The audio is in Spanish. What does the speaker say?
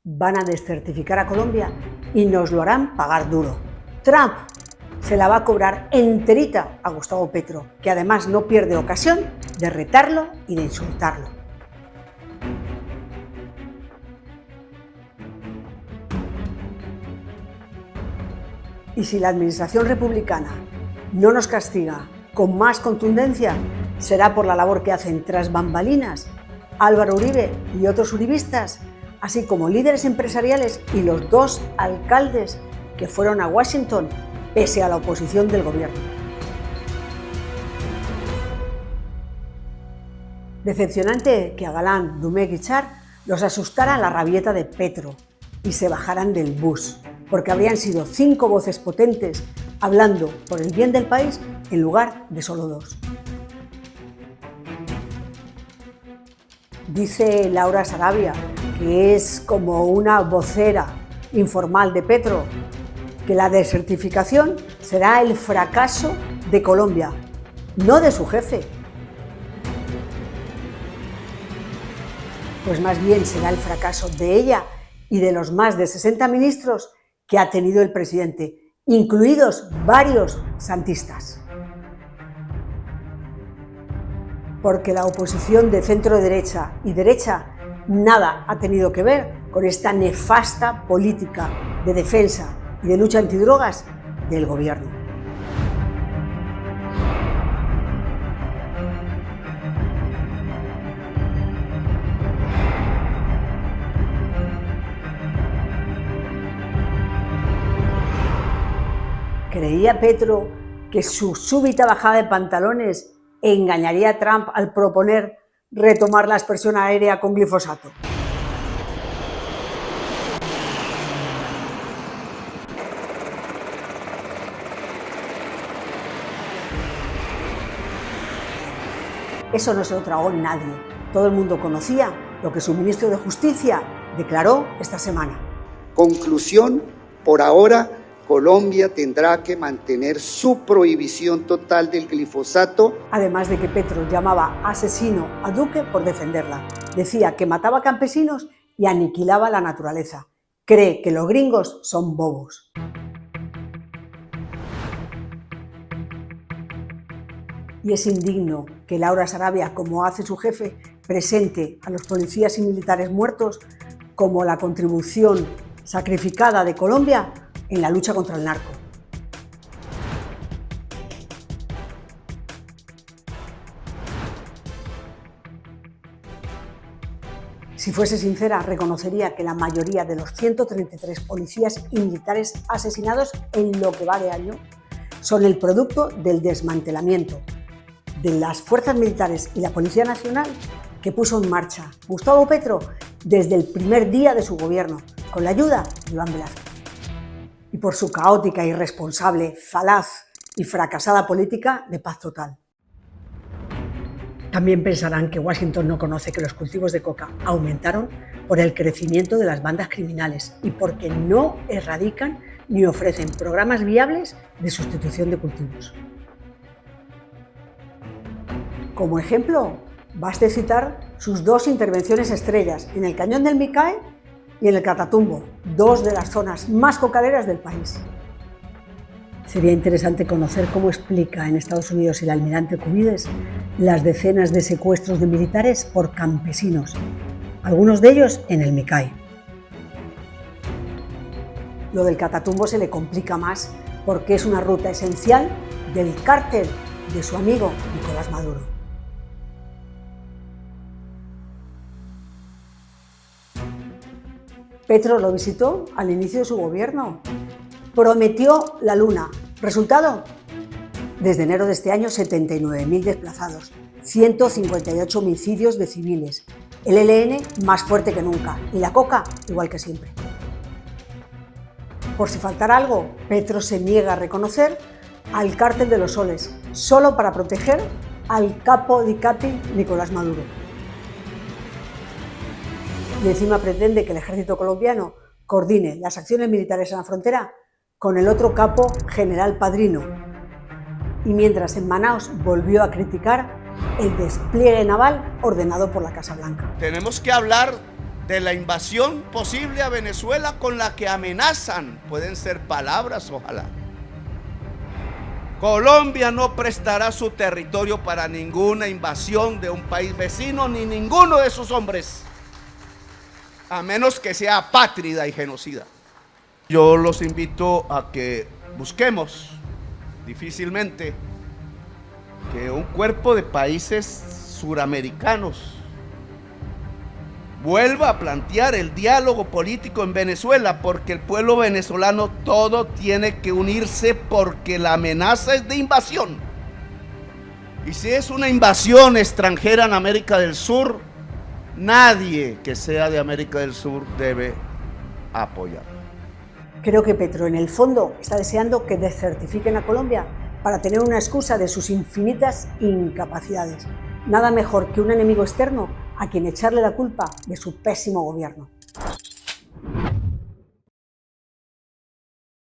van a descertificar a Colombia y nos lo harán pagar duro. Trump se la va a cobrar enterita a Gustavo Petro, que además no pierde ocasión de retarlo y de insultarlo. Y si la administración republicana no nos castiga con más contundencia, será por la labor que hacen tras bambalinas Álvaro Uribe y otros uribistas, así como líderes empresariales y los 2 alcaldes que fueron a Washington pese a la oposición del gobierno. Decepcionante que a Galán, Domecq y Char los asustara la rabieta de Petro y se bajaran del bus, porque habrían sido 5 voces potentes hablando por el bien del país en lugar de solo 2. Dice Laura Sarabia, que es como una vocera informal de Petro, que la desertificación será el fracaso de Colombia, no de su jefe. Pues más bien será el fracaso de ella y de los más de 60 ministros que ha tenido el presidente, incluidos varios santistas. Porque la oposición de centro-derecha y derecha nada ha tenido que ver con esta nefasta política de defensa y de lucha antidrogas del gobierno. ¿Creía Petro que su súbita bajada de pantalones engañaría a Trump al proponer retomar la aspersión aérea con glifosato? Eso no se lo tragó nadie. Todo el mundo conocía lo que su ministro de Justicia declaró esta semana. Conclusión, por ahora, Colombia tendrá que mantener su prohibición total del glifosato. Además de que Petro llamaba asesino a Duque por defenderla. Decía que mataba campesinos y aniquilaba la naturaleza. Cree que los gringos son bobos. Y es indigno que Laura Sarabia, como hace su jefe, presente a los policías y militares muertos como la contribución sacrificada de Colombia en la lucha contra el narco. Si fuese sincera, reconocería que la mayoría de los 133 policías y militares asesinados en lo que va de año son el producto del desmantelamiento de las fuerzas militares y la Policía Nacional que puso en marcha Gustavo Petro desde el primer día de su gobierno, con la ayuda de Iván Velázquez. Y por su caótica, irresponsable, falaz y fracasada política de paz total. También pensarán que Washington no conoce que los cultivos de coca aumentaron por el crecimiento de las bandas criminales y porque no erradican ni ofrecen programas viables de sustitución de cultivos. Como ejemplo, baste citar sus 2 intervenciones estrellas en el Cañón del Micay y en el Catatumbo, 2 de las zonas más cocaderas del país. Sería interesante conocer cómo explica en Estados Unidos el almirante Cubides las decenas de secuestros de militares por campesinos, algunos de ellos en el Micay. Lo del Catatumbo se le complica más porque es una ruta esencial del cártel de su amigo Nicolás Maduro. Petro lo visitó al inicio de su gobierno. Prometió la luna. ¿Resultado? Desde enero de este año, 79.000 desplazados, 158 homicidios de civiles, el ELN más fuerte que nunca y la coca igual que siempre. Por si faltara algo, Petro se niega a reconocer al cártel de los soles, solo para proteger al capo di capi Nicolás Maduro. Y encima pretende que el ejército colombiano coordine las acciones militares en la frontera con el otro capo, General Padrino. Y mientras en Manaos volvió a criticar el despliegue naval ordenado por la Casa Blanca. Tenemos que hablar de la invasión posible a Venezuela con la que amenazan. Pueden ser palabras, ojalá. Colombia no prestará su territorio para ninguna invasión de un país vecino ni ninguno de sus hombres, a menos que sea apátrida y genocida. Yo los invito a que busquemos, difícilmente, que un cuerpo de países suramericanos vuelva a plantear el diálogo político en Venezuela, porque el pueblo venezolano todo tiene que unirse, porque la amenaza es de invasión. Y si es una invasión extranjera en América del Sur, nadie que sea de América del Sur debe apoyar. Creo que Petro, en el fondo, está deseando que descertifiquen a Colombia para tener una excusa de sus infinitas incapacidades. Nada mejor que un enemigo externo a quien echarle la culpa de su pésimo gobierno.